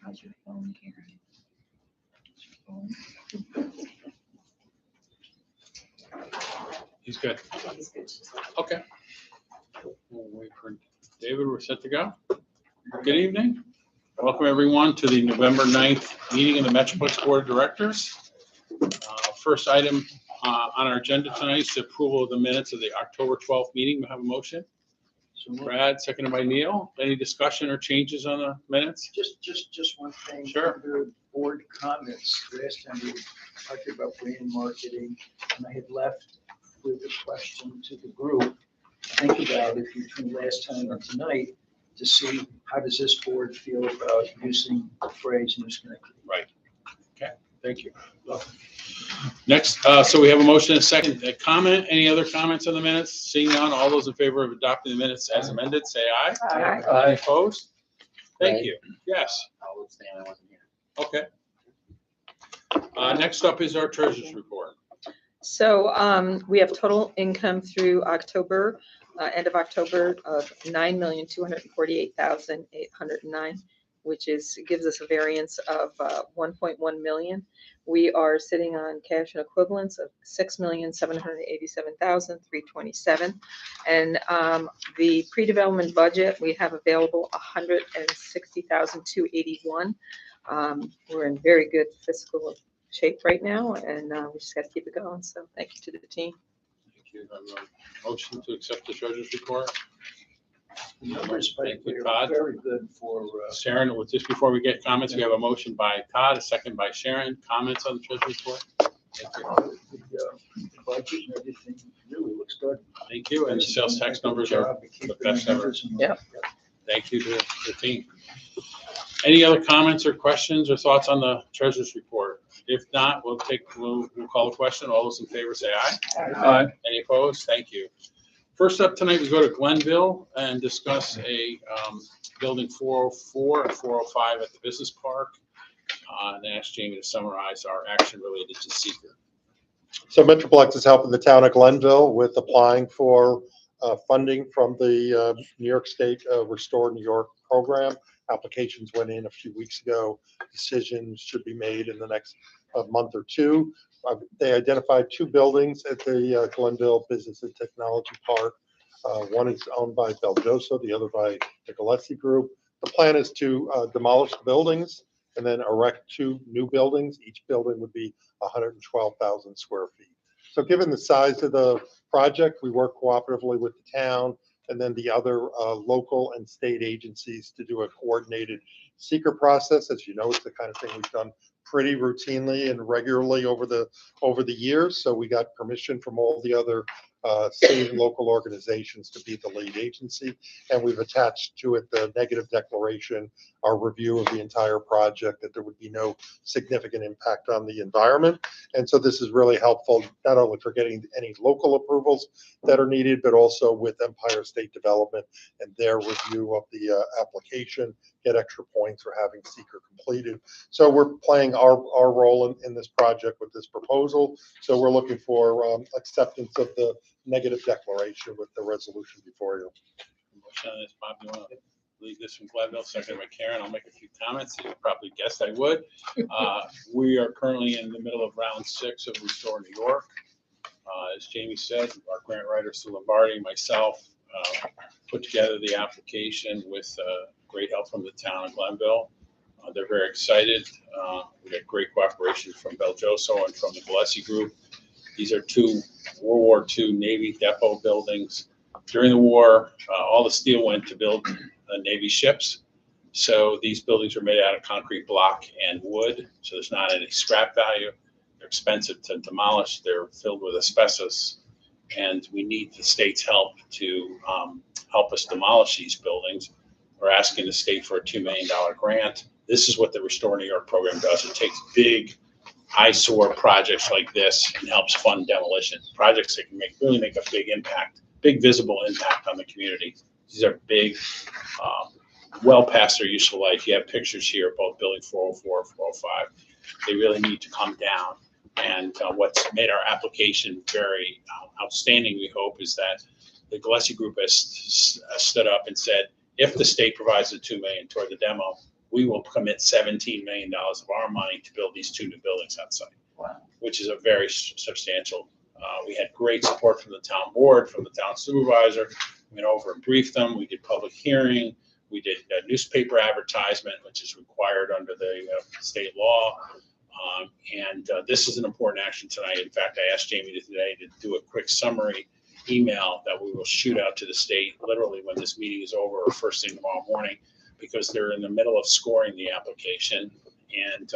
How's your phone, Karen? How's your phone? He's good. He's good. Okay. We'll wait for David. We're set to go. Good evening. Welcome everyone to the November 9th meeting of the Metroplex Board of Directors. First item on our agenda tonight is the approval of the minutes of the October 12th meeting. We have a motion. Brad, seconded by Neil. Any discussion or changes on the minutes? Just one thing. Sure. Under board comments, last time we talked about brand marketing, and I had left with a question to the group. Think about it between last time and tonight to see how does this board feel about using the phrase New Schenectady. Right. Okay. Thank you. Next, so we have a motion and a second. Comment. Any other comments on the minutes? Seeing none, all those in favor of adopting the minutes as amended, say aye. Aye. Any opposed? Thank you. Yes. I'll abstain, I wasn't here. Okay. Next up is our treasurer's report. So we have total income through October, end of October of $9,248,809, which gives us a variance of 1.1 million. We are sitting on cash and equivalents of $6,787,327, and the pre-development budget we have available $160,281. We're in very good fiscal shape right now, and we just got to keep it going. So thank you to the team. Thank you. Motion to accept the treasurer's report. The numbers Thank you, are Todd. very good for. Sharon, with just before we get comments, we have a motion by Todd, a second by Sharon. Comments on the treasurer's report? Thank you. The budget and everything really looks good. Thank you. And the sales tax numbers are the best ever. Yeah. Thank you to the team. Any other comments or questions or thoughts on the treasurer's report? If not, we'll call the question. All those in favor say aye. Aye. Any opposed? Thank you. First up tonight, we go to Glenville and discuss a building 404 and 405 at the business park. And ask Jamie to summarize our action related to seeker. So Metroplex is helping the town of Glenville with applying for funding from the New York State Restore New York program. Applications went in a few weeks ago. Decisions should be made in the next month or two. They identified two buildings at the Glenville Business and Technology Park. One is owned by Belgioso, the other by the Gillespie Group. The plan is to demolish the buildings and then erect two new buildings. Each building would be 112,000 square feet. So given the size of the project, we work cooperatively with the town and then the other local and state agencies to do a coordinated seeker process. As you know, it's the kind of thing we've done pretty routinely and regularly over the years. So we got permission from all the other state and local organizations to be the lead agency. And we've attached to it the negative declaration, our review of the entire project, that there would be no significant impact on the environment. And so this is really helpful, not only for getting any local approvals that are needed, but also with Empire State Development and their review of the application, get extra points for having seeker completed. So we're playing our role in this project with this proposal. So we're looking for acceptance of the negative declaration with the resolution before you. Motion on this, Bob, you want to lead this from Glenville, second by Karen? I'll make a few comments. You probably guessed I would. We are currently in the middle of round 6 of Restore New York. As Jamie said, our grant writer, Sue Lombardi, myself, put together the application with great help from the town of Glenville. They're very excited. We got great cooperation from Belgioso and from the Gillespie Group. These are two World War II Navy depot buildings. During the war, all the steel went to build Navy ships. So these buildings are made out of concrete block and wood. So there's not any scrap value. They're expensive to demolish. They're filled with asbestos. and we need the state's help to help us demolish these buildings. We're asking the state for a $2 million grant. This is what the Restore New York program does. It takes big eyesore projects like this and helps fund demolition. Projects that can really make a big impact, big visible impact on the community. These are big, well past their useful life. You have pictures here, both building 404, 405. They really need to come down. And what's made our application very outstanding, we hope, is that the Gillespie Group has stood up and said, if the state provides the $2 million toward the demo, we will commit $17 million of our money to build these 2 new buildings outside. Wow. Which is a very substantial. We had great support from the town board, from the town supervisor. We went over and briefed them. We did public hearing. We did a newspaper advertisement, which is required under the state law. This is an important action tonight. In fact, I asked Jamie today to do a quick summary email that we will shoot out to the state literally when this meeting is over or first thing tomorrow morning, because they're in the middle of scoring the application, and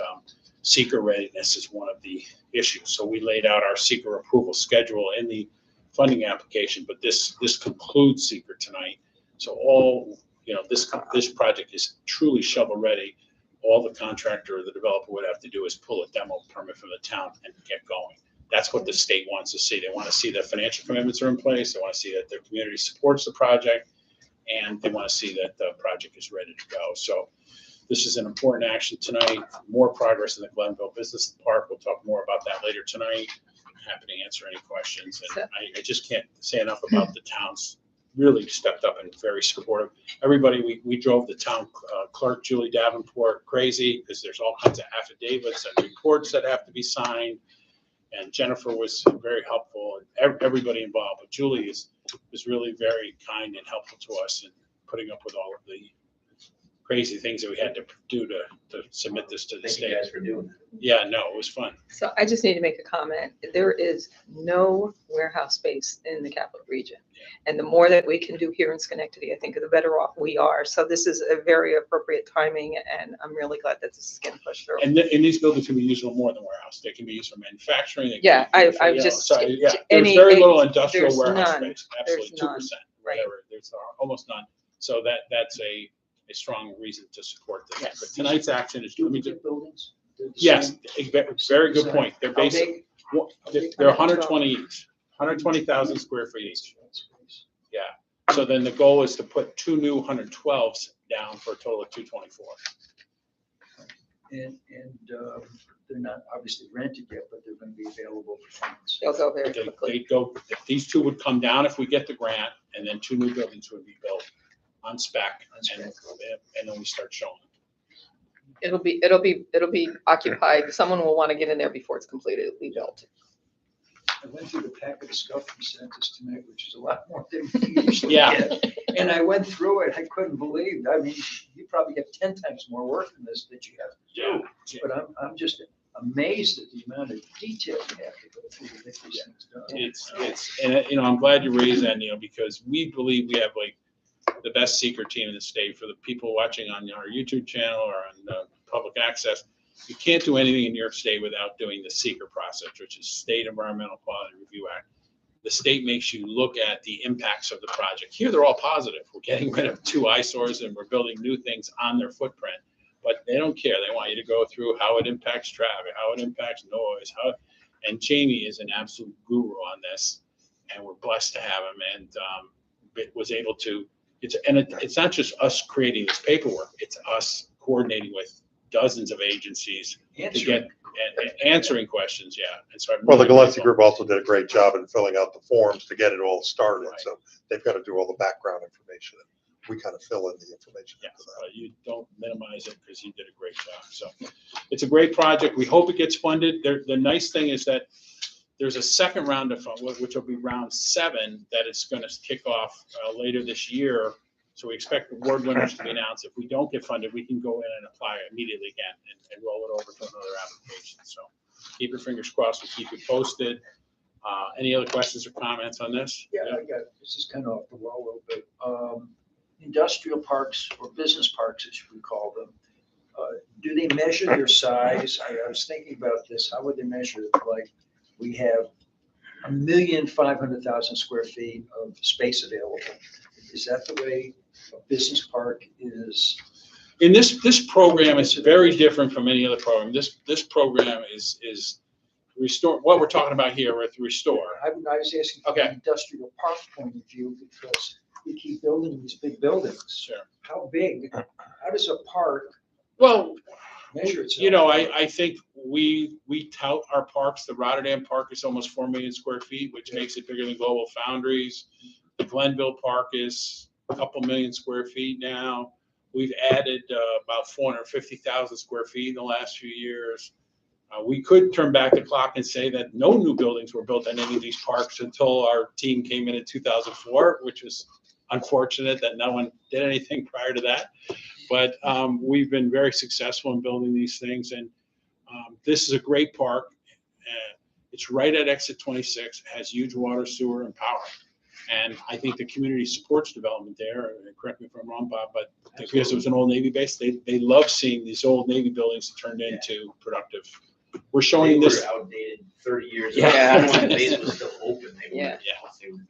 seeker readiness is one of the issues. So we laid out our seeker approval schedule in the funding application, but this concludes seeker tonight. So all, this project is truly shovel ready. All the contractor or the developer would have to do is pull a demo permit from the town and get going. That's what the state wants to see. They want to see that financial commitments are in place. They want to see that their community supports the project, and they want to see that the project is ready to go. So this is an important action tonight. More progress in the Glenville Business Park. We'll talk more about that later tonight. I'm happy to answer any questions. And I just can't say enough about the towns really stepped up and very supportive. Everybody, we drove the town clerk, Julie Davenport, crazy because there's all kinds of affidavits and reports that have to be signed. And Jennifer was very helpful, and everybody involved. But Julie was really very kind and helpful to us in putting up with all of the crazy things that we had to do to submit this to the Thank state. you guys for doing that. Yeah, no, it was fun. So I just need to make a comment. There is no warehouse space in the capital region. And the more that we can do here in Schenectady, I think the better off we are. So this is a very appropriate timing, and I'm really glad that this is getting pushed through. And these buildings can be used for more than warehouse. They can be used for manufacturing. They can Yeah, be used for, I just. so, yeah, there's any- very little industrial there's warehouse none. space. Absolutely, There's none. 2%, Right. whatever. There's almost none. So that's a strong reason to support this. Yes. But tonight's action is, let me just, Duplicate buildings? They're the yes, same? very good point. They're How basic. big? They're 120 each, 120,000 square feet each. Yeah. So then the goal is to put 2 new 112s down for a total of 224. And they're not obviously rented yet, but they're going to be available for tenants. They'll go very They quickly. go, these 2 would come down if we get the grant, and then 2 new buildings would be built on spec, and then we start showing. It'll be occupied. Someone will want to get in there before it's completely built. I went through the packet of stuff you sent us tonight, which is a lot more than we usually Yeah. get. And I went through it, I couldn't believe, I mean, you probably have 10 times more work than this that you have to do. But I'm just amazed at the amount of detail you have to go through to get these things done. And I'm glad you raised that, Neil, because we believe we have like the best seeker team in the state. For the people watching on our YouTube channel or on public access, you can't do anything in New York State without doing the seeker process, which is State Environmental Quality Review Act. The state makes you look at the impacts of the project. Here, they're all positive. We're getting rid of 2 eyesores and we're building new things on their footprint, but they don't care. They want you to go through how it impacts traffic, how it impacts noise, and Jamie is an absolute guru on this, and we're blessed to have him, and was able to, it's not just us creating this paperwork, it's us coordinating with dozens of agencies to get answering questions. Yeah. And so Well, the Gillespie Group also did a great job in filling out the forms to get it all started. Right. So they've got to do all the background information. We kind of fill in the information. Yeah, you don't minimize it because you did a great job. So it's a great project. We hope it gets funded. The nice thing is that there's a second round of fund, which will be round 7, that it's going to kick off later this year. So we expect award winners to be announced. If we don't get funded, we can go in and apply immediately again and roll it over to another application. So keep your fingers crossed. We'll keep you posted. Any other questions or comments on this? Yeah, I got, this is kind of off the wall a little bit. Industrial parks or business parks, as we call them, do they measure their size? I was thinking about this. How would they measure it? Like, we have 1,500,000 square feet of space available. Is that the way a business park is? In this program is very different from any other program. This program is restore, what we're talking about here with restore. I was asking from Okay. an industrial park point of view, because you keep building these big buildings. Sure. How big, how does a park Well, measure itself? you know, I think we tout our parks. The Rotterdam Park is almost 4 million square feet, which makes it bigger than Global Foundries. The Glenville Park is a couple million square feet now. We've added about 450,000 square feet in the last few years. We could turn back the clock and say that no new buildings were built in any of these parks until our team came in 2004, which was unfortunate that no one did anything prior to that. But we've been very successful in building these things, and this is a great park. It's right at exit 26, it has huge water, sewer, and power. And I think the community supports development there, and correct me if I'm wrong, Bob, but because it was an old Navy base, they love seeing these old Navy buildings turned into productive. We're showing They this. were outdated 30 years Yeah. ago. When the base was still open, they were, Yeah. they were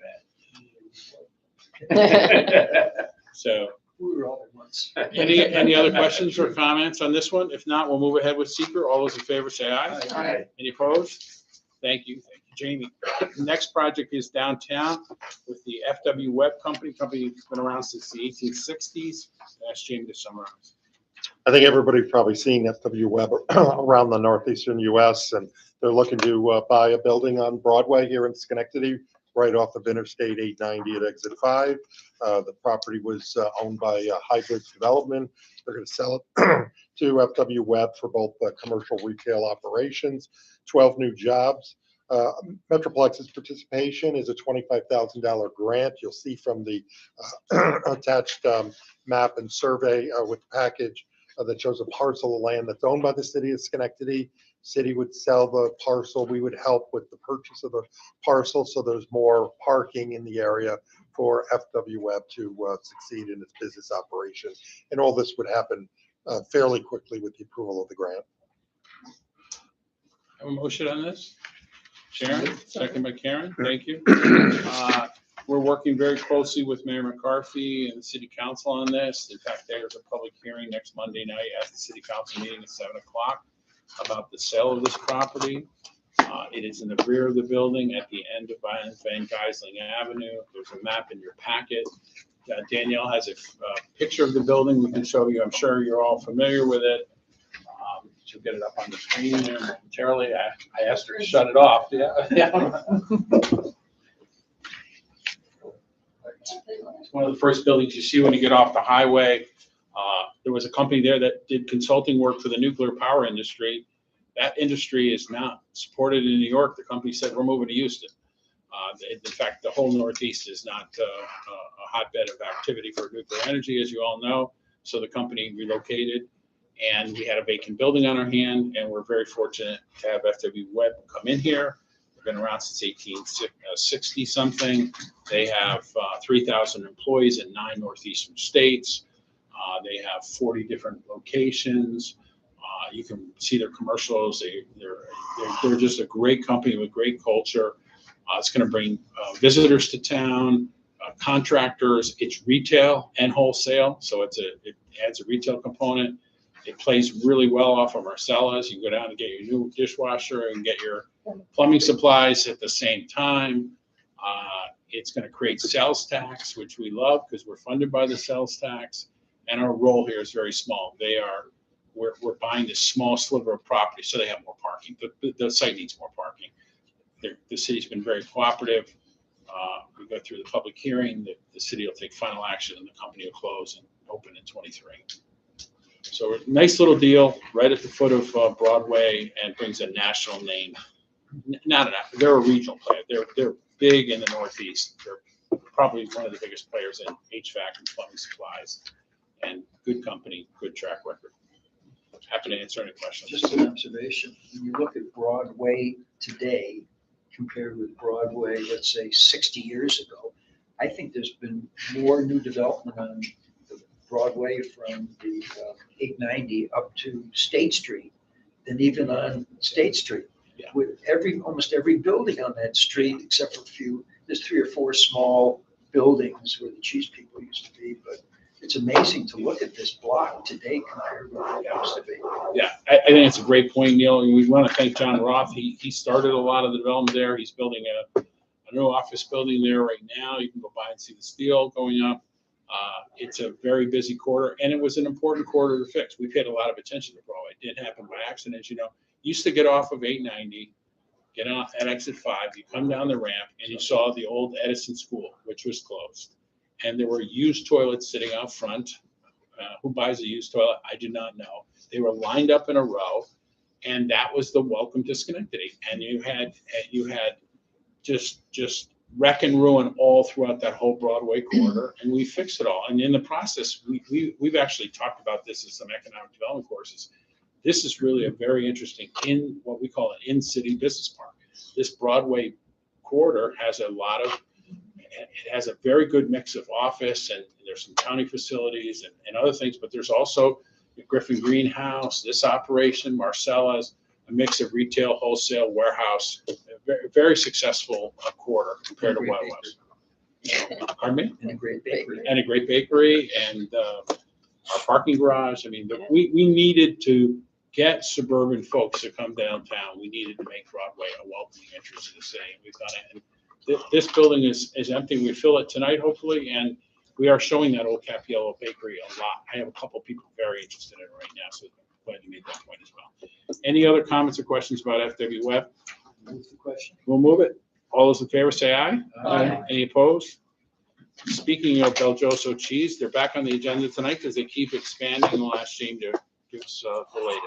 bad. So We were all at once. any other questions or comments on this one? If not, we'll move ahead with seeker. All those in favor say aye. Aye. Any opposed? Thank you, Jamie. Next project is downtown with the FW Web Company. Company's been around since the 1860s. Ask Jamie to summarize. I think everybody's probably seen FW Web around the northeastern US, and they're looking to buy a building on Broadway here in Schenectady, right off of Interstate 890 at exit 5. The property was owned by Hybrids Development. They're going to sell it to FW Web for both commercial retail operations, 12 new jobs. Metroplex's participation is a $25,000 grant. You'll see from the attached map and survey with the package that shows a parcel of land that's owned by the city of Schenectady. City would sell the parcel. We would help with the purchase of the parcel, so there's more parking in the area for FW Web to succeed in its business operation. And all this would happen fairly quickly with the approval of the grant. Have a motion on this? Sharon, second by Karen. Thank you. We're working very closely with Mayor McCarthy and the city council on this. In fact, there's a public hearing next Monday night at the city council meeting at 7 o'clock about the sale of this property. It is in the rear of the building at the end of Van Geisling Avenue. There's a map in your packet. Danielle has a picture of the building we can show you. I'm sure you're all familiar with it. She'll get it up on the screen there momentarily. I asked her to shut it off. Yeah. It's one of the first buildings you see when you get off the highway. There was a company there that did consulting work for the nuclear power industry. That industry is not supported in New York. The company said, we're moving to Houston. In fact, the whole Northeast is not a hotbed of activity for nuclear energy, as you all know. So the company relocated, and we had a vacant building on our hand, and we're very fortunate to have FW Web come in here. They've been around since 1860 something. They have 3,000 employees in 9 northeastern states. They have 40 different locations. You can see their commercials. They're just a great company with great culture. It's going to bring visitors to town, contractors. It's retail and wholesale, so it adds a retail component. It plays really well off of Marcella's. You go down and get your new dishwasher and get your plumbing supplies at the same time. It's going to create sales tax, which we love because we're funded by the sales tax, and our role here is very small. We're buying this small sliver of property, so they have more parking. The site needs more parking. The city's been very cooperative. We go through the public hearing. The city will take final action, and the company will close and open in 23. So a nice little deal right at the foot of Broadway, and brings a national name. They're a regional player. They're big in the Northeast. They're probably one of the biggest players in HVAC and plumbing supplies, and good company, good track record. Happy to answer any questions. Just an observation. When you look at Broadway today compared with Broadway, let's say 60 years ago, I think there's been more new development on Broadway from the 890 up to State Street than even on State Street. Yeah. with almost every building on that street, except for a few, there's 3 or 4 small buildings where the cheese people used to be, but it's amazing to look at this block today compared to what it used to be. Yeah, I think it's a great point, Neil. And we want to thank John Roth. He started a lot of the development there. He's building a new office building there right now. You can go by and see the steel going up. It's a very busy quarter, and it was an important quarter to fix. We paid a lot of attention to Broadway. It didn't happen by accident, as you know. Used to get off of 890, get off at exit 5, you come down the ramp, and you saw the old Edison School, which was closed. And there were used toilets sitting out front. Who buys a used toilet? I do not know. They were lined up in a row, and that was the welcome to Schenectady. And you had just wreck and ruin all throughout that whole Broadway corridor, and we fixed it all. And in the process, we've actually talked about this in some economic development courses. This is really a very interesting what we call an in-city business park. This Broadway corridor has it has a very good mix of office, and there's some county facilities and other things, but there's also the Griffin Greenhouse, this operation, Marcella's, a mix of retail, wholesale, warehouse, a very, very successful quarter compared to what it was. Pardon me? And a great bakery. And a great bakery and our parking garage. I mean, we needed to get suburban folks to come downtown. We needed to make Broadway a welcoming entrance to the city. We've done it. And this building is empty. We fill it tonight, hopefully, and we are showing that old Capiello bakery a lot. I have a couple people very interested in it right now, so I'm glad you made that point as well. Any other comments or questions about FW Web? Move the question. We'll move it. All those in favor say aye. Aye. Any opposed? Speaking of Belgioso cheese, they're back on the agenda tonight because they keep expanding. We'll ask Shane to give us the latest.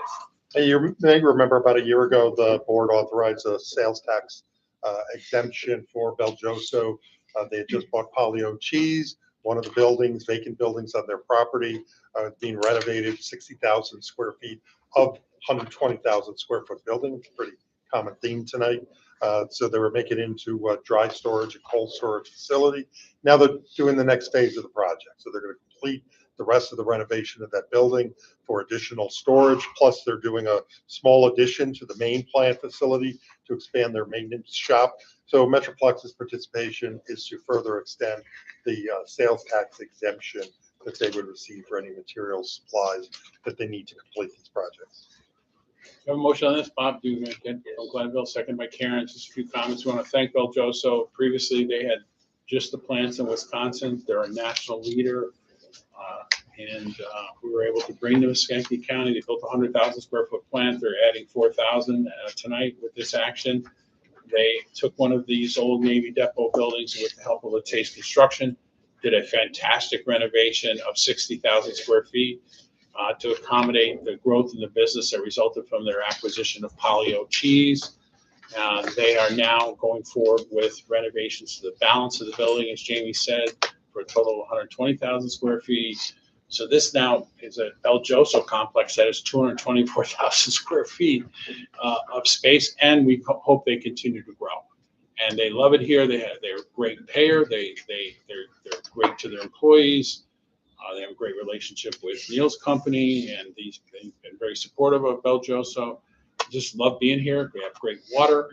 Hey, you may remember about a year ago, the board authorized a sales tax exemption for Belgioso. They had just bought Polio cheese, one of the buildings, vacant buildings on their property, being renovated, 60,000 square feet of 120,000 square foot building. Pretty common theme tonight. So they were making it into a dry storage and cold storage facility. Now they're doing the next phase of the project. So they're going to complete the rest of the renovation of that building for additional storage. Plus they're doing a small addition to the main plant facility to expand their maintenance shop. So Metroplex's participation is to further extend the sales tax exemption that they would receive for any materials, supplies that they need to complete these projects. Have a motion on this, Bob, do you make it? From Glenville, second by Karen. Just a few comments. We want to thank Belgioso. Previously, they had just the plants in Wisconsin. They're a national leader. And we were able to bring them to Schenectady County. They built a 100,000 square foot plant. They're adding 4,000 tonight with this action. They took one of these old Navy depot buildings with the help of Lattice Construction, did a fantastic renovation of 60,000 square feet to accommodate the growth in the business that resulted from their acquisition of Polio cheese. They are now going forward with renovations to the balance of the building, as Jamie said, for a total of 120,000 square feet. So this now is a Belgioso complex that is 224,000 square feet of space, and we hope they continue to grow. And they love it here. They're a great payer. They're great to their employees. They have a great relationship with Neil's company, and they've been very supportive of Belgioso. Just love being here. We have great water.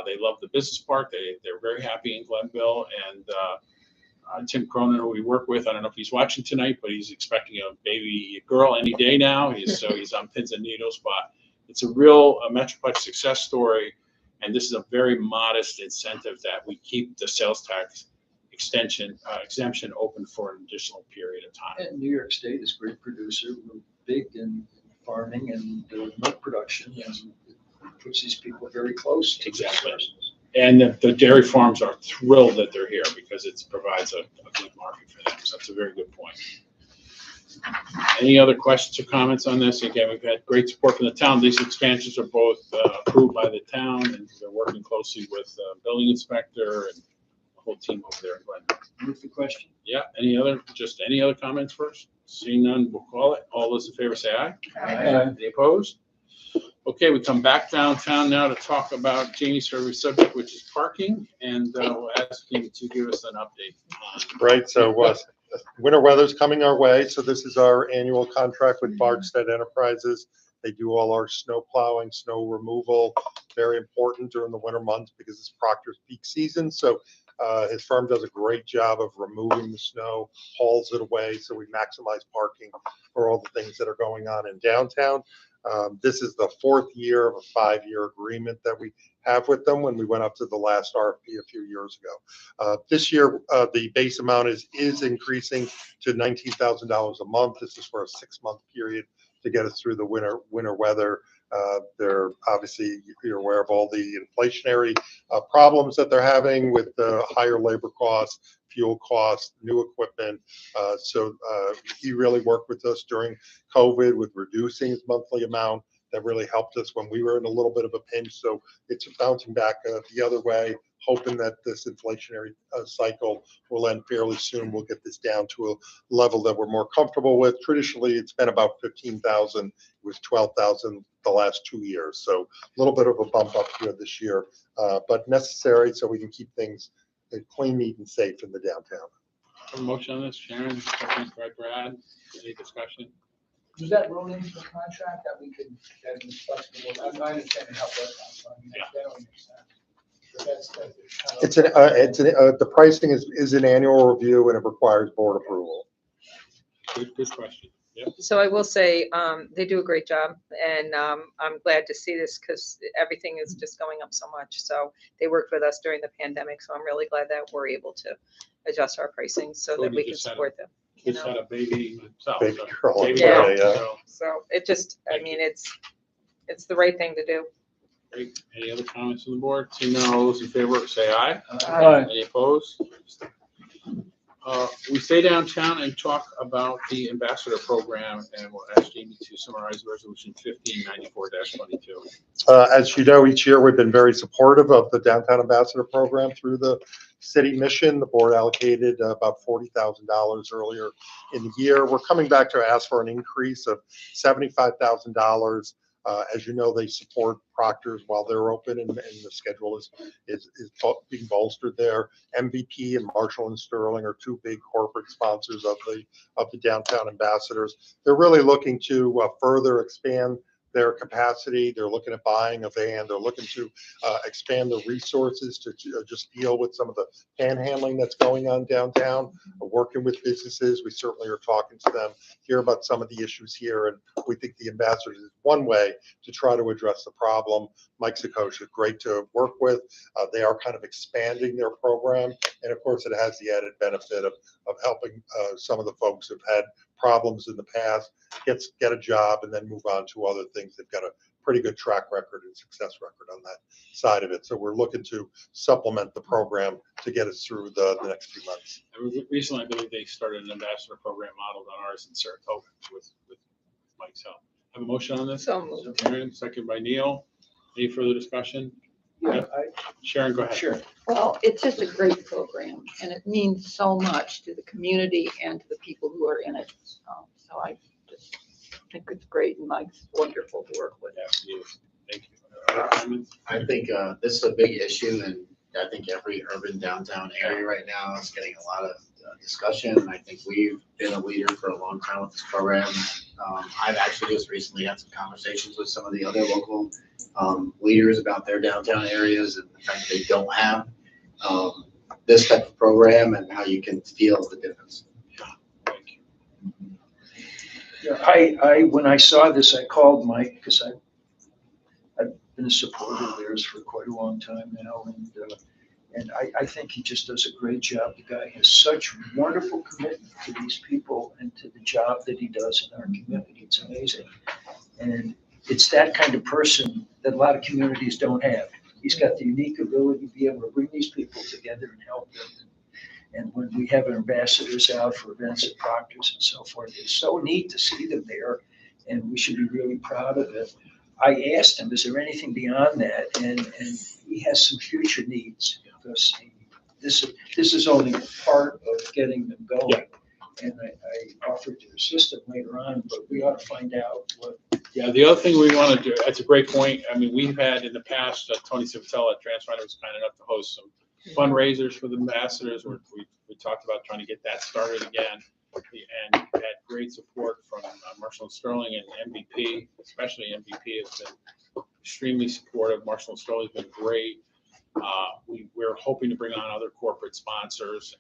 They love the business park. They're very happy in Glenville. And Tim Cronin, who we work with, I don't know if he's watching tonight, but he's expecting a baby girl any day now. He's on pins and needles, but it's a real Metroplex success story. And this is a very modest incentive that we keep the sales tax exemption open for an additional period of time. And New York State is a great producer. We're big in farming and milk production, and it puts these people very close to Exactly. these sources. And the dairy farms are thrilled that they're here because it provides a good market for them. So that's a very good point. Any other questions or comments on this? Again, we've had great support from the town. These expansions are both approved by the town, and they're working closely with the building inspector and the whole team over there in Glenville. Move the question. Yeah, any other comments first? Seeing none, we'll call it. All those in favor say aye. Aye. Any opposed? Okay, we come back downtown now to talk about Jamie's favorite subject, which is parking, and we'll ask him to give us an update on. Right, so winter weather's coming our way, so this is our annual contract with Bardstead Enterprises They do all our snow plowing, snow removal, very important during the winter months because it's Proctor's peak season. So his firm does a great job of removing the snow, hauls it away, so we maximize parking for all the things that are going on in downtown. This is the 4th year of a 5-year agreement that we have with them when we went up to the last RFP a few years ago. This year, the base amount is increasing to $19,000 a month. This is for a 6-month period to get us through the winter weather. They're obviously, you're aware of all the inflationary problems that they're having with the higher labor costs, fuel costs, new equipment. So he really worked with us during COVID with reducing his monthly amount. That really helped us when we were in a little bit of a pinch. So it's bouncing back the other way, hoping that this inflationary cycle will end fairly soon. We'll get this down to a level that we're more comfortable with. Traditionally, it's been about 15,000. It was 12,000 the last 2 years. So a little bit of a bump up here this year, but necessary so we can keep things clean, neat, and safe in the downtown. A motion on this, Sharon, second by Brad. Any discussion? Does that roll into the contract that we could, that is flexible? I'm understanding how that comes from. Yeah. That don't make sense. But that's kind of- The pricing is an annual review and it requires board approval. Good question. Yep. So I will say, they do a great job, and I'm glad to see this because everything is just going up so much. So they worked with us during the pandemic, so I'm really glad that we're able to adjust our pricing so that Cody we can just had a- support them. You Just know, had a baby himself. Baby so- girl, baby yeah, girl, yeah. so, so it just, I mean, it's the right thing to do. great. Any other comments from the board? Seeing none, all those in favor, say aye. Aye. Any opposed? We stay downtown and talk about the ambassador program, and we'll ask Jamie to summarize resolution 1594-22. As you know, each year we've been very supportive of the Downtown Ambassador Program through the city mission. The board allocated about $40,000 earlier in the year. We're coming back to ask for an increase of $75,000. As you know, they support Proctor's while they're open, and the schedule is being bolstered there. MVP and Marshall and Sterling are 2 big corporate sponsors of the Downtown Ambassadors. They're really looking to further expand their capacity. They're looking at buying a van. They're looking to expand the resources to just deal with some of the panhandling that's going on downtown. Working with businesses, we certainly are talking to them, hear about some of the issues here, and we think the ambassadors is one way to try to address the problem. Mike Sakosh is great to work with. They are kind of expanding their program, and of course, it has the added benefit of helping some of the folks who've had problems in the past get a job and then move on to other things. They've got a pretty good track record and success record on that side of it. So we're looking to supplement the program to get us through the next few months. Recently, I believe they started an ambassador program modeled on ours in Saratoga with Mike's help. Have a motion on this? So moved. Sharon, second by Neil. Any further discussion? Yeah, Sharon, go ahead. sure. Well, it's just a great program and it means so much to the community and to the people who are in it. So I just think it's great and Mike's wonderful to work with. Yeah, thank you. Other comments? I think this is a big issue, and I think every urban downtown area right now is getting a lot of discussion. And I think we've been a leader for a long time with this program. I've actually just recently had some conversations with some of the other local leaders about their downtown areas and the fact they don't have this type of program and how you can feel the difference. Thank you. Yeah, when I saw this, I called Mike because I've been a supporter of theirs for quite a long time now, and I think he just does a great job. The guy has such wonderful commitment to these people and to the job that he does in our community. It's amazing, and it's that kind of person that a lot of communities don't have. He's got the unique ability to be able to bring these people together and help them. And when we have ambassadors out for events at Proctor's and so forth, it's so neat to see them there, and we should be really proud of it. I asked him, is there anything beyond that? And he has some future needs because this is only part of getting them going. Yeah. And I offered to assist him later on, but we ought to find out what. Yeah, the other thing we want to do, that's a great point. I mean, we've had in the past, Tony Civitella at TransFinder was kind enough to host some fundraisers for the ambassadors. We talked about trying to get that started again. and had great support from Marshall and Sterling and MVP, especially MVP has been extremely supportive. Marshall and Sterling's been great. We're hoping to bring on other corporate sponsors,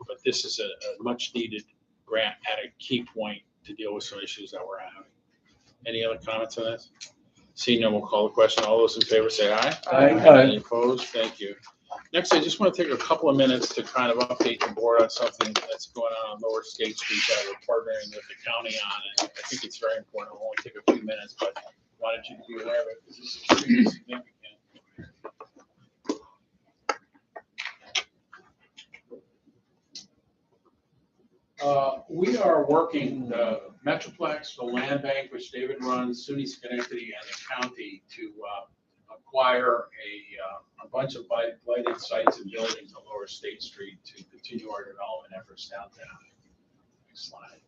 but this is a much needed grant at a key point to deal with some issues that we're having. Any other comments on this? Seeing none, we'll call the question. All those in favor say aye. Aye. Any opposed? Thank you. Next, I just want to take a couple of minutes to kind of update the board on something that's going on Lower State Street that we're partnering with the county on. And I think it's very important. It'll only take a few minutes, but wanted you to be aware of it because this is extremely significant. We are working the Metroplex, the land bank, which David runs, SUNY Schenectady, and the county to acquire a bunch of blighted sites and buildings on Lower State Street to continue our development efforts downtown. Next slide.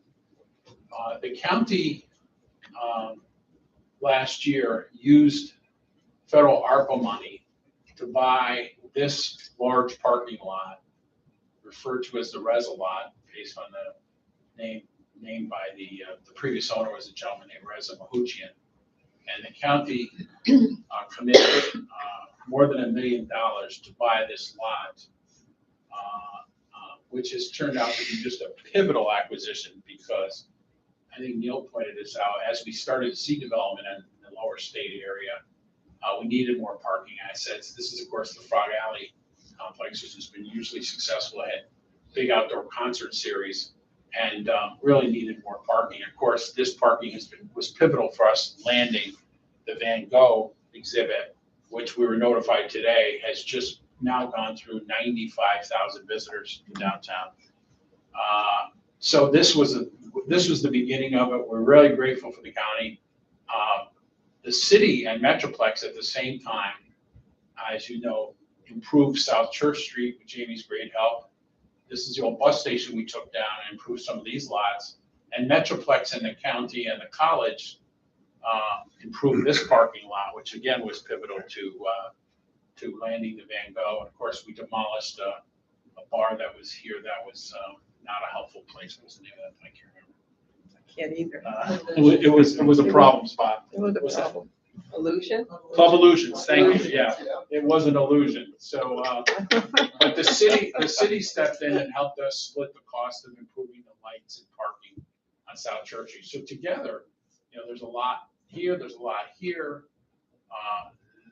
The county last year used federal ARPA money to buy this large parking lot, referred to as the Reza lot, based on the name named by the previous owner was a gentleman named Reza Mahuchian. And the county committed more than $1 million to buy this lot, which has turned out to be just a pivotal acquisition because I think Neil pointed this out, as we started to see development in the Lower State area, we needed more parking assets. This is, of course, the Frog Alley complex, which has been hugely successful at big outdoor concert series, and really needed more parking. Of course, this parking was pivotal for us landing the Van Gogh exhibit, which we were notified today has just now gone through 95,000 visitors to downtown. So this was the beginning of it. We're really grateful for the county. The city and Metroplex at the same time, as you know, improved South Church Street with Jamie's great help. This is the old bus station we took down and improved some of these lots. And Metroplex and the county and the college improved this parking lot, which again was pivotal to landing the Van Gogh. And of course, we demolished a bar that was here that was not a helpful place. What was the name of that? I can't remember. Can't either. It was a problem spot. It was a What's that? problem. Illusion? Club Illusions, thank you, yeah. It was an illusion. So, but the city stepped in and helped us split the cost of improving the lights and parking on South Church Street. So together, there's a lot here, there's a lot here.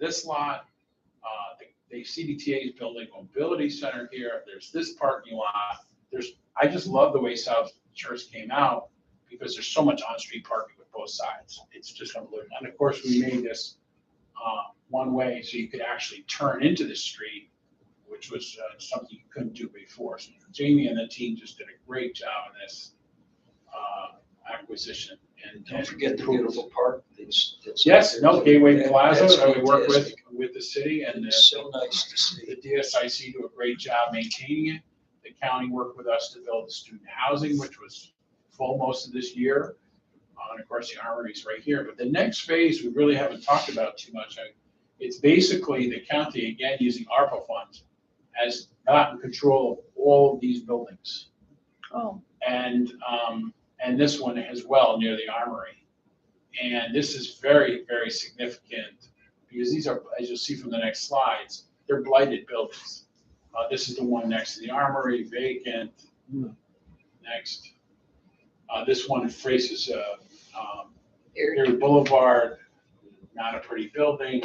This lot, the CDTA is building a mobility center here. There's this parking lot. I just love the way South Church came out because there's so much on-street parking with both sides. It's just unbelievable. And of course, we made this one way so you could actually turn into the street, which was something you couldn't do before. So Jamie and the team just did a great job in this acquisition. And Don't forget the beautiful park. Yes, Gateway Plaza that we work with the city, and It's so nice to see. the DSIC do a great job maintaining it. The county worked with us to build the student housing, which was full most of this year. And of course, the armory is right here. But the next phase we really haven't talked about too much. It's basically the county, again, using ARPA funds, has gotten control of all of these buildings. Oh, And this one as well, near the armory. And this is very, very significant because these are, as you'll see from the next slides, they're blighted buildings. This is the one next to the armory, vacant. Next. This one faces Erie Boulevard, not a pretty building.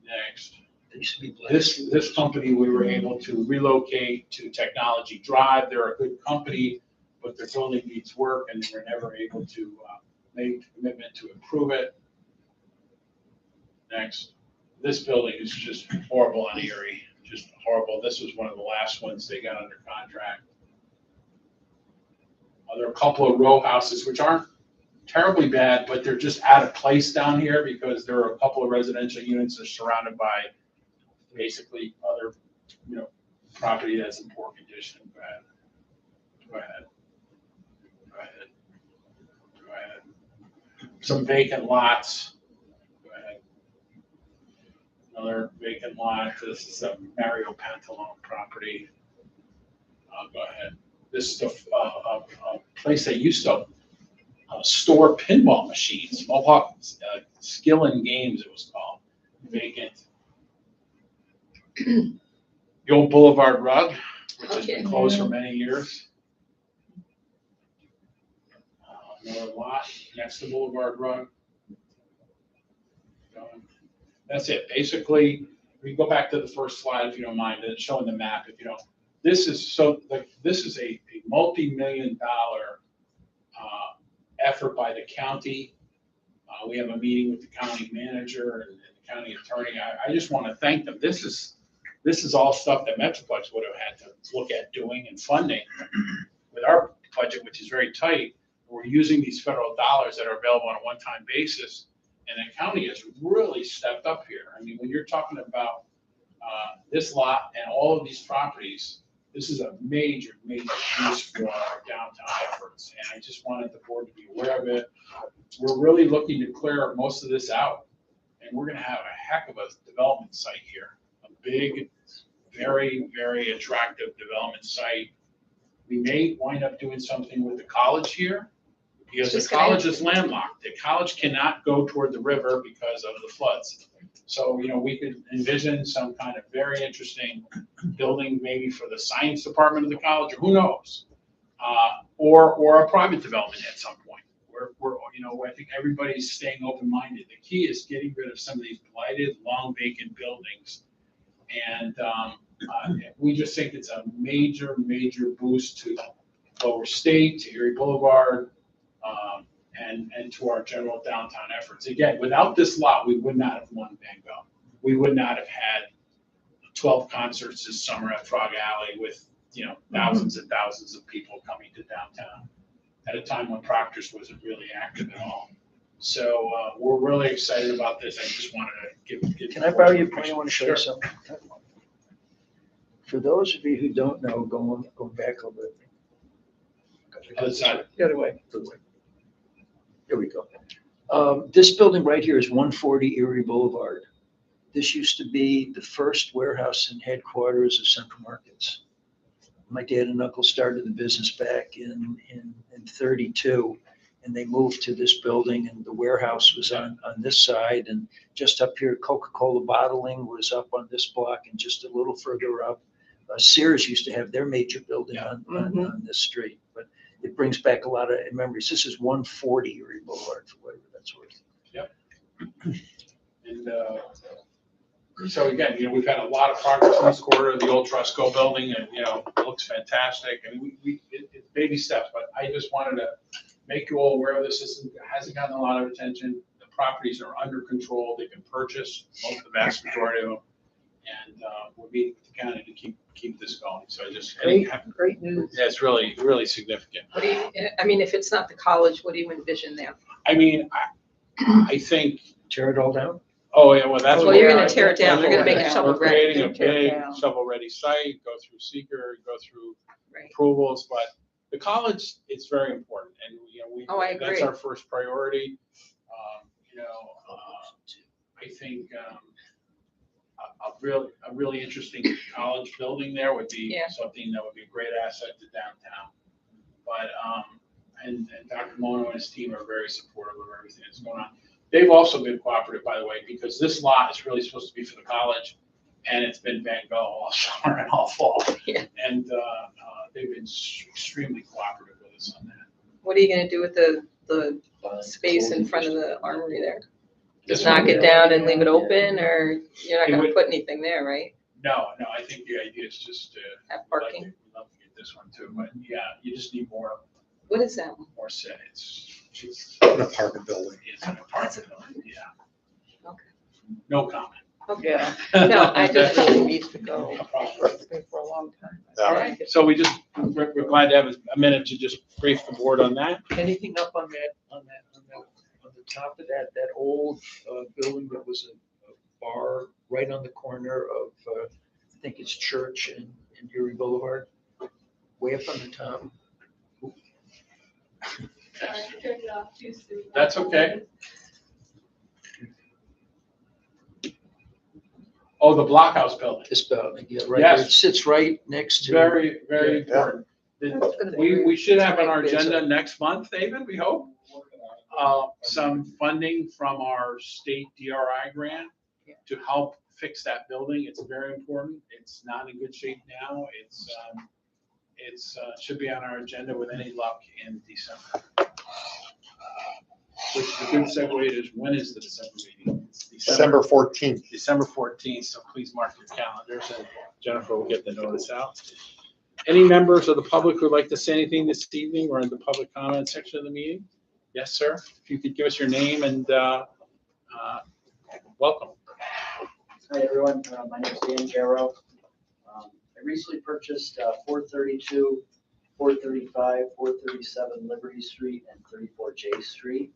Next. This company, we were able to relocate to Technology Drive. They're a good company, but their building needs work, and they were never able to make a commitment to improve it. Next. This building is just horrible on Erie, just horrible. This was one of the last ones they got under contract. There are a couple of row houses, which aren't terribly bad, but they're just out of place down here because there are a couple of residential units that are surrounded by basically other, property that's in poor condition. Go ahead. Some vacant lots. Go ahead. Another vacant lot. This is a Mario Pantalone property. Go ahead. this stuff, a place that used to store pinball machines, Mohawk Skill and Games it was called, vacant. The old Boulevard Rug, which has been closed for many years. Another lot next to Boulevard Rug. That's it. Basically, we go back to the first slide if you don't mind, and showing the map if you don't. This is a multi-million-dollar effort by the county. We have a meeting with the county manager and the county attorney. I just want to thank them. This is all stuff that Metroplex would have had to look at doing and funding with our budget, which is very tight. We're using these federal dollars that are available on a one-time basis, and the county has really stepped up here. I mean, when you're talking about this lot and all of these properties, this is a major, major boost for our downtown efforts, and I just wanted the board to be aware of it. We're really looking to clear most of this out, and we're gonna have a heck of a development site here. A big, very, very attractive development site. We may wind up doing something with the college here, because the college is landlocked. The college cannot go toward the river because of the floods. So, we could envision some kind of very interesting building, maybe for the science department of the college, or who knows? Or a private development at some point. I think everybody's staying open-minded. The key is getting rid of some of these blighted, long vacant buildings. And we just think it's a major, major boost to Lower State, to Erie Boulevard, and to our general downtown efforts. Again, without this lot, we would not have won Van Gogh. We would not have had 12 concerts this summer at Frog Alley with, thousands and thousands of people coming to downtown at a time when Proctor's wasn't really active at all. So we're really excited about this. I just wanted to give. Can I borrow your pen? I want to show you Sure. something. For those of you who don't know, go back a little bit. Other side. The other way. Here we go. This building right here is 140 Erie Boulevard. This used to be the first warehouse and headquarters of Central Markets. My dad and uncle started the business back in 32, and they moved to this building, and the warehouse was on this side, and just up here, Coca-Cola bottling was up on this block, and just a little further up, Sears used to have their major building on this street. But it brings back a lot of memories. This is 140 Erie Boulevard, for whatever that's worth. Yep. And so again, we've had a lot of progress in this quarter. The old Trusco building, and it looks fantastic. I mean, it's baby steps, but I just wanted to make you all aware of this. This hasn't gotten a lot of attention. The properties are under control. They've been purchased, the vast majority of them, and we're meeting with the county to keep this going. So Great news. Yeah, it's really, really significant. What do you, if it's not the college, what do you envision there? I mean, I think. Tear it all down? Oh, yeah, well, that's. Well, you're gonna tear it down. They're gonna make it We're shovel-ready. creating a Tear it big down. shovel-ready site, go through seeker, go through Right. approvals, but the college is very important, and Oh, I that's agree. our first priority. I think a really interesting college building there would be Yeah. something that would be a great asset to downtown. But and Dr. Mono and his team are very supportive of everything that's going on. They've also been cooperative, by the way, because this lot is really supposed to be for the college, and it's been Van Gogh all summer and all fall. Yeah. And they've been extremely cooperative with us on that. What are you gonna do with the space in front of the armory there? Just This knock one? it down and leave it open, or you're not It gonna would- put anything there, right? No, I think the idea is just to. Have parking? We'd love to get this one too, but yeah, you just need more What is that one? set. It's An apartment building. an apartment building, yeah. Okay. No comment. Yeah. No, I just really needs to go. No problem. It's been for a long time. Yeah. So we're glad to have a minute to just brief the board on that. Anything up on the top of that old building that was a bar right on the corner of, I think it's Church and Erie Boulevard, way up on the top. That's okay. Oh, the blockhouse building. This building, yeah, right Yes. there. It sits right next to. Very, very Yeah. important. That's gonna be We great. should have on our Great vision. agenda next month, David, we hope, some funding from our state DRI grant to help fix that building. It's very important. It's not in good shape now. Should be on our agenda with any luck in December. Which is a good segue is, when is the December meeting? It's December 14th. December 14th, so please mark your calendars and Jennifer will get the notice out. Any members of the public who would like to say anything this evening or in the public comment section of the meeting? Yes, sir. If you could give us your name and welcome. Hi, everyone. My name is Dan Jarrow. I recently purchased 432, 435, 437 Liberty Street and 34 J Street.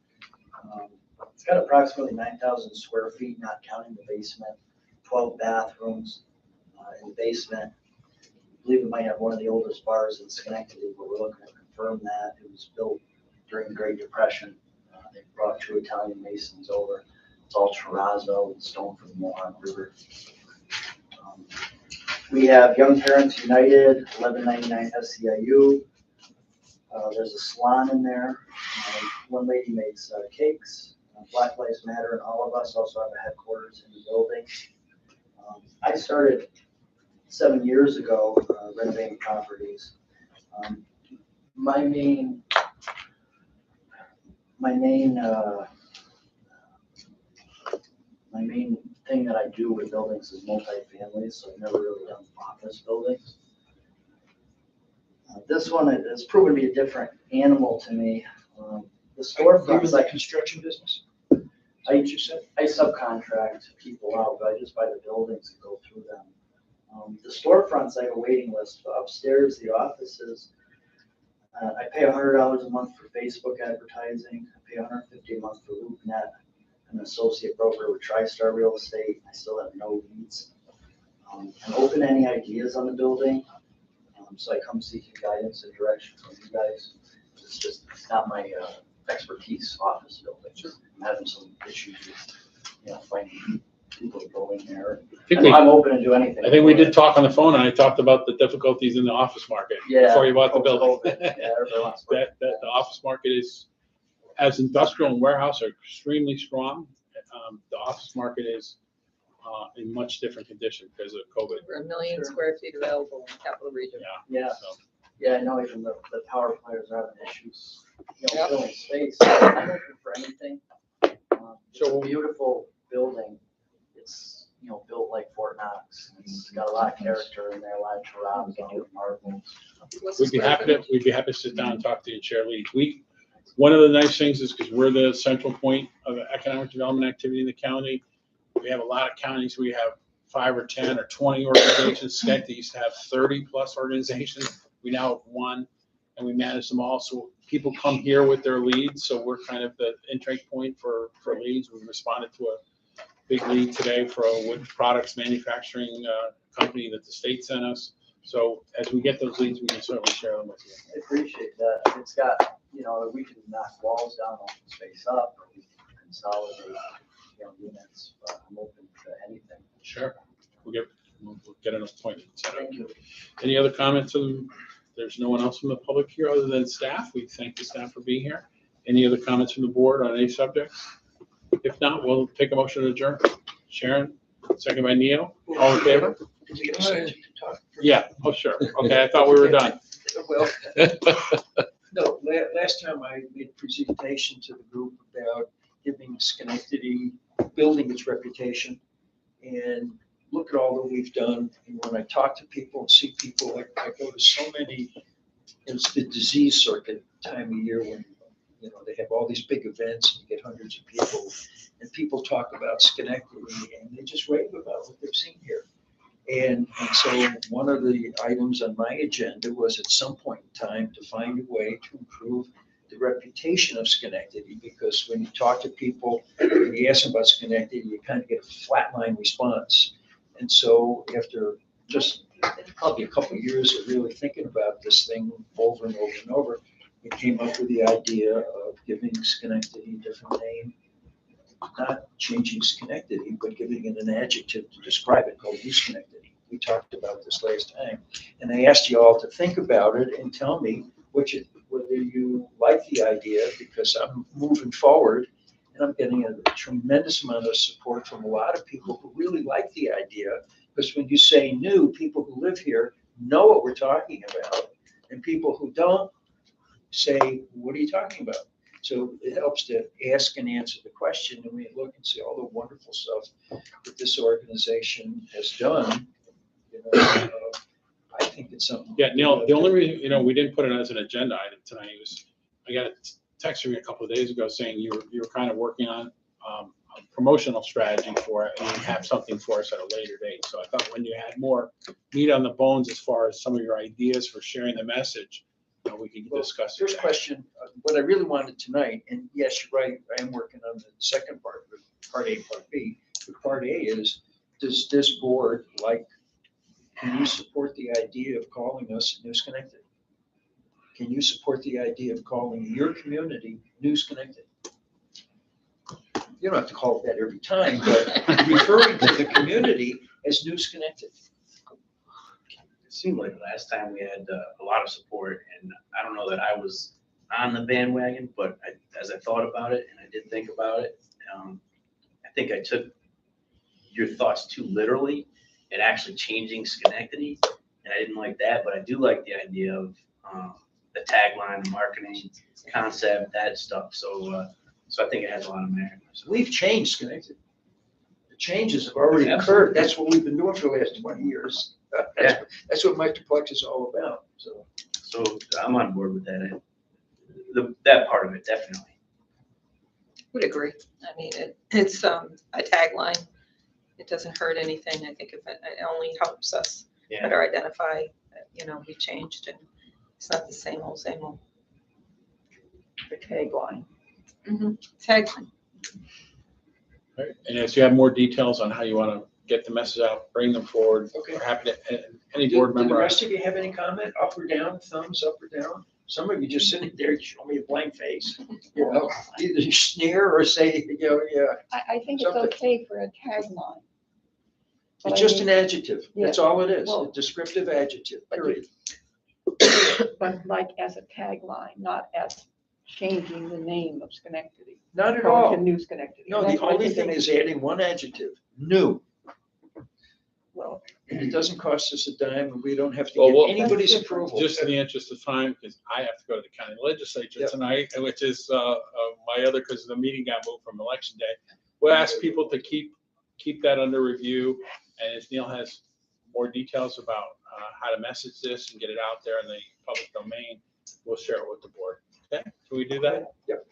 It's got approximately 9,000 square feet, not counting the basement, 12 bathrooms in the basement. I believe it might have one of the oldest bars in Schenectady, but we're looking to confirm that. It was built during the Great Depression. They brought two Italian masons over. It's all terrazzo and stone from the Mohawk River. We have Young Parents United, 1199 SEIU. There's a salon in there. One lady makes cakes. Black Lives Matter and all of us also have a headquarters in the building. I started 7 years ago renovating properties. My main thing that I do with buildings is multifamily, so I've never really done office buildings. This one has proven to be a different animal to me. The storefronts, like construction business? I subcontract people out, but I just buy the buildings and go through them. The storefronts, I have a waiting list. Upstairs, the offices, I pay $100 a month for Facebook advertising. I pay $150 a month for LoopNet. I'm an associate broker with TriStar Real Estate. I still have no leads. I'm open to any ideas on the building. So I come seeking guidance and direction from you guys. It's not my expertise, office building. I'm having some issues with, finding people to go in there. I'm open to do anything. I think we did talk on the phone and I talked about the difficulties in the office market before you bought the building. Yeah, everybody wants to work. That the office market is, as industrial and warehouse are extremely strong, the office market is in much different condition because of COVID. Over 1 million square feet available in the capital region. Yeah. So, Yeah, I know even the power players are having issues, filling space. I'm looking for anything. It's a beautiful building. It's, built like Fort Knox. It's got a lot of character in there, a lot of terrazzo, marble. What's the We'd be square happy to sit down and talk to you and share leads. One of the nice things is because we're the central point of economic development activity in the county. We have a lot of counties. We have 5 or 10 or 20 organizations. Schenectady used to have 30 plus organizations. We now have 1 and we manage them all. So people come here with their leads. So we're kind of the intake point for leads. We responded to a big lead today for a wood products manufacturing company that the state sent us. So as we get those leads, we can certainly share them with you. I appreciate that. It's got, we can knock walls down, open space up, or we can consolidate, units, but I'm open to anything. Sure. We'll get an appointment set up. Thank you. Any other comments? There's no one else from the public here other than staff. We thank the staff for being here. Any other comments from the board on any subject? If not, we'll take a motion to adjourn. Sharon, second by Neil. All in favor? Did we get a second to talk? Yeah. Oh, sure. Okay. I thought we were done. Well, no, last time I made a presentation to the group about giving Schenectady, building its reputation, and look at all that we've done. And when I talk to people and see people, I go to so many, it's the disease circuit time of year when, they have all these big events, and you get hundreds of people, and people talk about Schenectady, and they just rave about what they've seen here. And so one of the items on my agenda was at some point in time to find a way to improve the reputation of Schenectady, because when you talk to people and you ask them about Schenectady, you kind of get a flatline response. And so after just probably a couple of years of really thinking about this thing over and over and over, we came up with the idea of giving Schenectady a different name, not changing Schenectady, but giving it an adjective to describe it called New Schenectady. we talked about this last time. And I asked you all to think about it and tell me whether you like the idea, because I'm moving forward and I'm getting a tremendous amount of support from a lot of people who really like the idea. Because when you say new, people who live here know what we're talking about. And people who don't say, what are you talking about? So it helps to ask and answer the question, and we look and see all the wonderful stuff that this organization has done. You know, I think it's something. Yeah, Neil, the only reason, we didn't put it as an agenda item tonight was, I got a text from you a couple of days ago saying you were kind of working on a promotional strategy for it, and you have something for us at a later date. So I thought when you had more meat on the bones as far as some of your ideas for sharing the message, we could discuss it. First question, what I really wanted tonight, and yes, you're right, I am working on the second part, but part A, part B. But part A is, does this board can you support the idea of calling us News Connected? Can you support the idea of calling your community News Connected? You don't have to call it that every time, but referring to the community as News Connected. It seemed like last time we had a lot of support, and I don't know that I was on the bandwagon, but as I thought about it and I did think about it, I think I took your thoughts too literally and actually changing Schenectady, and I didn't like that, but I do like the idea of the tagline, the marketing concept, that stuff. So I think it has a lot of merit. So We've changed Schenectady. The changes have already occurred. That's what we've been doing for the last 20 years. That's what Metroplex is all about. So I'm on board with that. That part of it, definitely. Would agree. I mean, it's a tagline. It doesn't hurt anything. I think if it only helps us Yeah. better identify, we changed and it's not the same old, same old. The tagline. Tagline. Right. And if you have more details on how you want to get the message out, bring them forward. Okay. We're happy to, any board Do the member. rest of you have any comment, up or down, thumbs up or down? Some of you just sitting there, show me a blank face, either sneer or say, yeah. I think it's Something. okay for a tagline. But It's I just mean- an adjective. That's Yeah. all it is, a Well- descriptive adjective, period. But like as a tagline, not as changing the name of Schenectady. Not at Calling all. it New Schenectady. No, That's the what I only think thing it is adding one adjective, new. Well, And it doesn't cost us a dime, and we don't have Well, to well- get anybody's That's different. approval. Just in the interest of time, because I have to go to the county legislature Yep. tonight, which is my other, because the meeting got moved from election day. We'll ask people to keep that under review, and if Neil has more details about how to message this and get it out there in the public domain, we'll share it with the board. Okay, can we do that? Yep.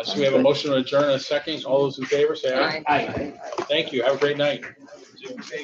So we have a motion to adjourn in a second. All those in favor, say aye. Aye. Thank you. Have a great night. Okay.